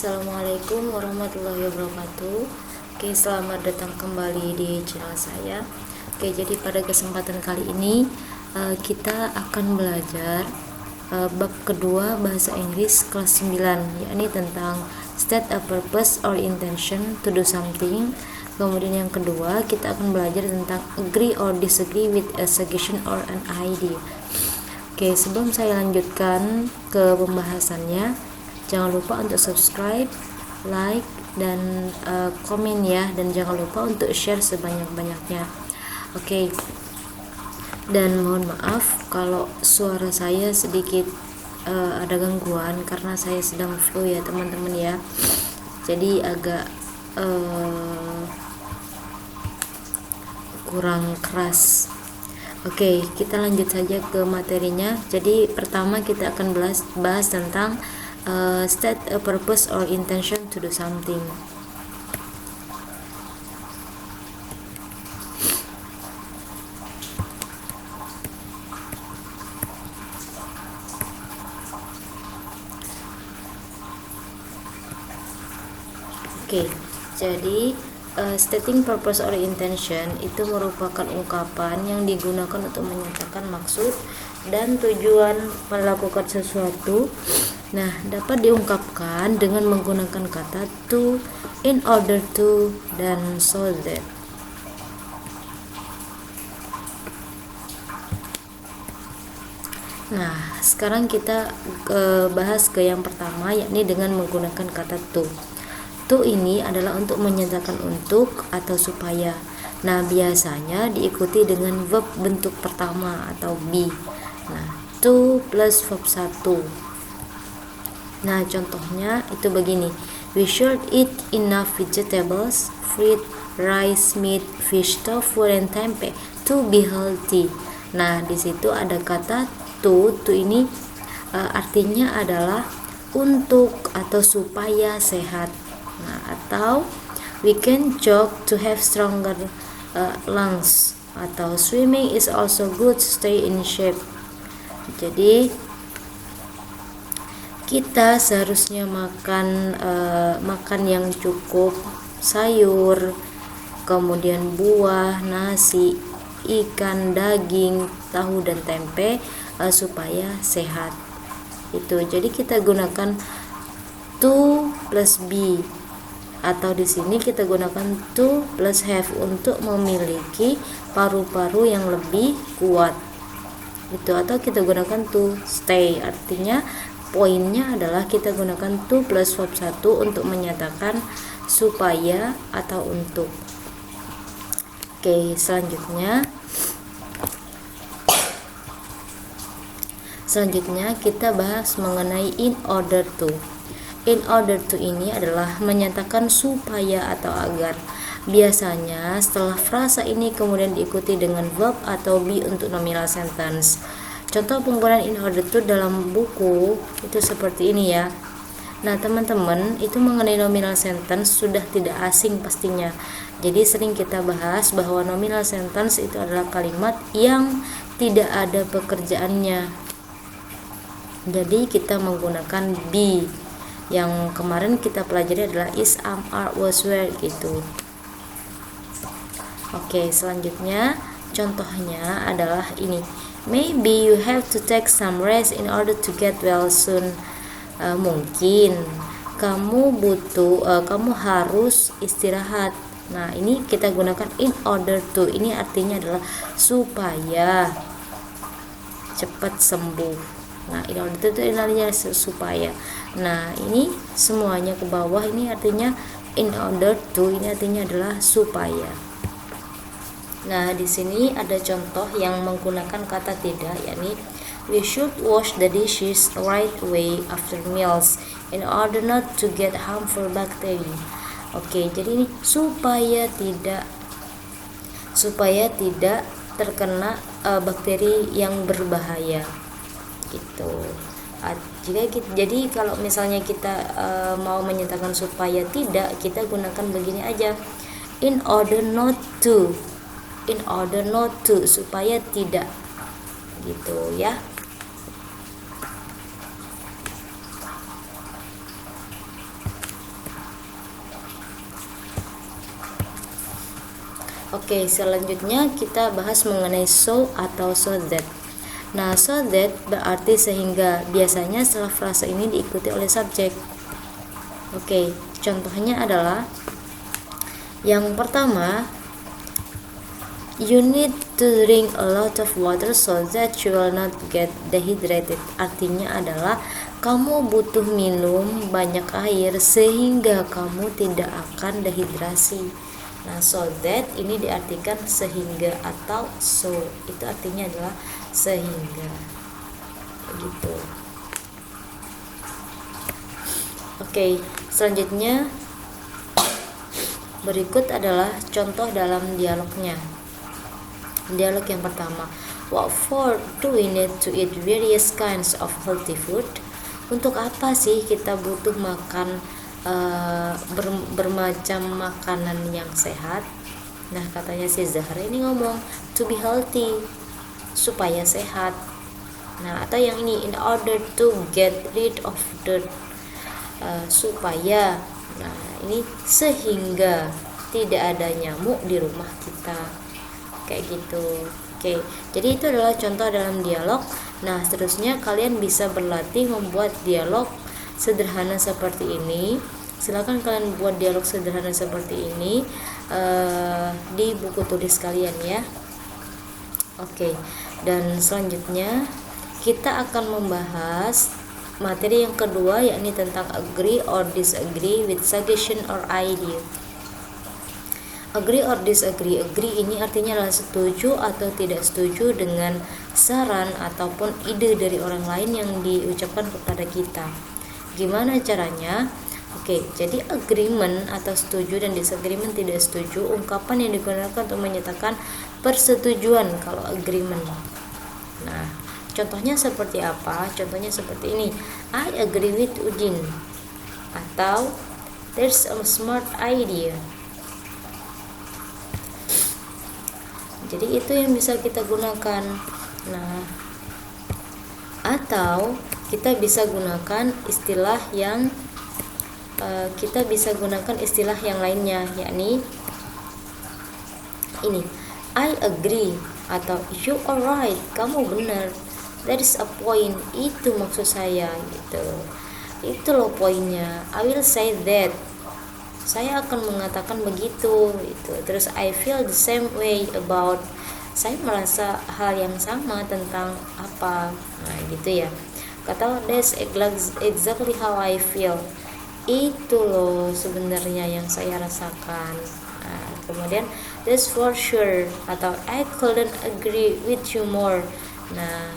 Assalamualaikum warahmatullahi wabarakatuh. Oke, selamat datang kembali di channel saya. Oke, jadi pada kesempatan kali ini kita akan belajar bab kedua bahasa Inggris kelas 9, yakni tentang state a purpose or intention to do something. Kemudian yang kedua, kita akan belajar tentang agree or disagree with a suggestion or an idea. Oke, sebelum saya lanjutkan ke pembahasannya, jangan lupa untuk subscribe, like, dan komen ya, dan jangan lupa untuk share sebanyak-banyaknya. Oke. Dan mohon maaf kalau suara saya sedikit ada gangguan karena saya sedang flu ya teman-teman ya. Jadi agak kurang keras. Oke, kita lanjut saja ke materinya. Jadi pertama kita akan bahas tentang state a purpose or intention to do something. Oke, jadi stating purpose or intention itu merupakan ungkapan yang digunakan untuk menyatakan maksud dan tujuan melakukan sesuatu. Nah, dapat diungkapkan dengan menggunakan kata to, in order to, dan so that. Nah, sekarang kita bahas ke yang pertama, yakni dengan menggunakan kata to. To ini adalah untuk menyatakan untuk atau supaya. Nah, biasanya diikuti dengan verb bentuk pertama atau be. Nah, to plus verb 1. Nah, contohnya itu begini. We should eat enough vegetables, fruit, rice, meat, fish, tofu, and tempeh to be healthy. Nah, di situ ada kata to. To ini artinya adalah untuk atau supaya sehat. Nah, atau we can jog to have stronger lungs, atau swimming is also good to stay in shape. Jadi kita seharusnya makan yang cukup, sayur, kemudian buah, nasi, ikan, daging, tahu, dan tempe supaya sehat. Itu. Jadi kita gunakan to plus be, atau di sini kita gunakan to plus have untuk memiliki paru-paru yang lebih kuat. Itu. Atau kita gunakan to stay, artinya poinnya adalah kita gunakan to plus verb 1 untuk menyatakan supaya atau untuk. Oke, selanjutnya kita bahas mengenai in order to. In order to ini adalah menyatakan supaya atau agar. Biasanya setelah frasa ini kemudian diikuti dengan verb atau be untuk nominal sentence. Contoh penggunaan in order to dalam buku itu seperti ini ya. Nah, teman-teman, itu mengenai nominal sentence sudah tidak asing pastinya. Jadi sering kita bahas bahwa nominal sentence itu adalah kalimat yang tidak ada pekerjaannya. Jadi kita menggunakan be. Yang kemarin kita pelajari adalah is, am, are, was, were gitu. Oke, selanjutnya contohnya adalah ini. Maybe you have to take some rest in order to get well soon. Mungkin kamu harus istirahat. Nah, ini kita gunakan in order to. Ini artinya adalah supaya cepat sembuh. Nah, in order to itu artinya supaya. Nah, ini semuanya ke bawah ini artinya in order to, ini artinya adalah supaya. Nah, di sini ada contoh yang menggunakan kata tidak, yakni we should wash the dishes right away after meals in order not to get harmful bacteria. Oke, jadi ini supaya tidak terkena bakteri yang berbahaya gitu. Jadi kalau misalnya kita mau menyatakan supaya tidak, kita gunakan begini aja, in order not to, supaya tidak gitu ya. Oke, selanjutnya kita bahas mengenai so atau so that. Nah, so that berarti sehingga. Biasanya setelah frase ini diikuti oleh subjek. Oke, contohnya adalah yang pertama, you need to drink a lot of water so that you will not get dehydrated. Artinya adalah kamu butuh minum banyak air sehingga kamu tidak akan dehidrasi. Nah, so that ini diartikan sehingga atau so. Itu artinya adalah sehingga. Begitu. Oke, selanjutnya berikut adalah contoh dalam dialognya. Dialog yang pertama, what for do we need to eat various kinds of healthy food? Untuk apa sih kita butuh makan bermacam makanan yang sehat? Nah, katanya si Zahra ini ngomong to be healthy, supaya sehat. Nah, atau yang ini, in order to get rid of dirt, supaya. Nah, ini sehingga tidak ada nyamuk di rumah kita, kayak gitu. Oke, jadi itu adalah contoh dalam dialog. Nah, seterusnya kalian bisa berlatih membuat dialog sederhana seperti ini. Silakan kalian buat dialog sederhana seperti ini di buku tulis kalian ya. Oke, dan selanjutnya kita akan membahas materi yang kedua, yakni tentang agree or disagree with suggestion or idea. Agree or disagree. Agree ini artinya adalah setuju atau tidak setuju dengan saran ataupun ide dari orang lain yang diucapkan kepada kita. Gimana caranya? Oke, jadi agreement atau setuju dan disagreement tidak setuju, ungkapan yang digunakan untuk menyatakan persetujuan kalau agreement. Nah, contohnya seperti apa? Contohnya seperti ini. I agree with Udin. Atau there's a smart idea. Jadi itu yang bisa kita gunakan. Nah, atau kita bisa gunakan istilah yang lainnya, yakni ini, I agree atau you are right, kamu benar. That is a point, itu maksud saya gitu. Itu loh poinnya. I will say that, saya akan mengatakan begitu gitu. Terus I feel the same way about, saya merasa hal yang sama tentang apa. Nah, gitu ya. Kata that's exactly how I feel, itu loh sebenarnya yang saya rasakan. Nah, kemudian that's for sure atau I couldn't agree with you more. Nah,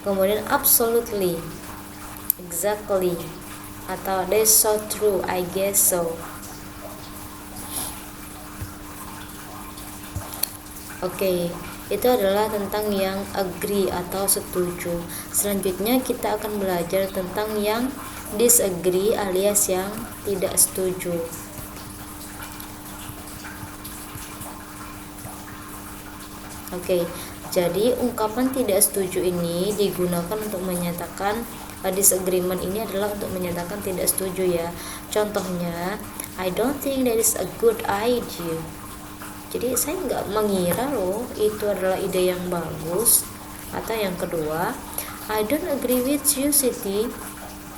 kemudian absolutely, exactly, atau that's so true, I guess so. Oke, itu adalah tentang yang agree atau setuju. Selanjutnya kita akan belajar tentang yang disagree alias yang tidak setuju. Oke, jadi ungkapan tidak setuju ini digunakan untuk menyatakan disagreement ini adalah untuk menyatakan tidak setuju ya. Contohnya, I don't think that is a good idea. Jadi saya nggak mengira loh itu adalah ide yang bagus. Atau yang kedua, I don't agree with you Siti.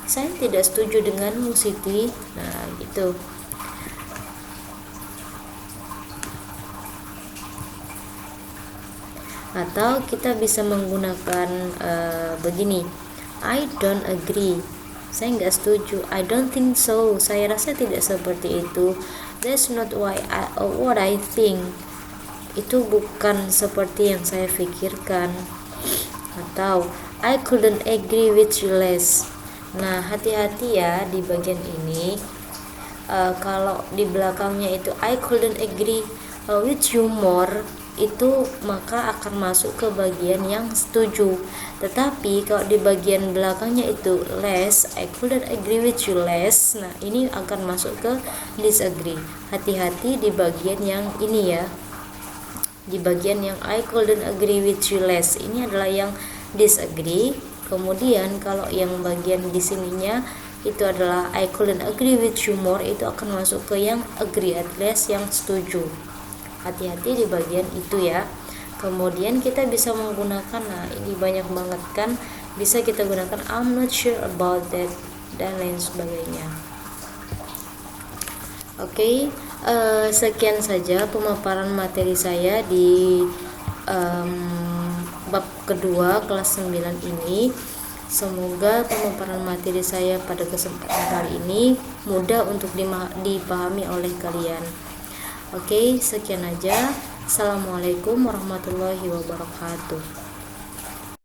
Saya tidak setuju denganmu Siti. Nah, gitu. Atau kita bisa menggunakan begini, I don't agree, saya nggak setuju. I don't think so, saya rasa tidak seperti itu. That's not what I think, itu bukan seperti yang saya pikirkan. Atau I couldn't agree with you less. Nah, hati-hati ya di bagian ini. Kalau di belakangnya itu I couldn't agree with you more, itu maka akan masuk ke bagian yang setuju. Tetapi kalau di bagian belakangnya itu less, I couldn't agree with you less, nah ini akan masuk ke disagree. Hati-hati di bagian yang ini ya, di bagian yang I couldn't agree with you less, ini adalah yang disagree. Kemudian kalau yang bagian di sininya itu adalah I couldn't agree with you more, itu akan masuk ke yang agree alias yang setuju. Hati-hati di bagian itu ya. Kemudian kita bisa menggunakan, nah ini banyak banget kan, bisa kita gunakan I'm not sure about that dan lain sebagainya. Oke, sekian saja pemaparan materi saya di bab kedua kelas 9 ini. Semoga pemaparan materi saya pada kesempatan kali ini mudah untuk dipahami oleh kalian. Oke, sekian aja. Assalamualaikum warahmatullahi wabarakatuh.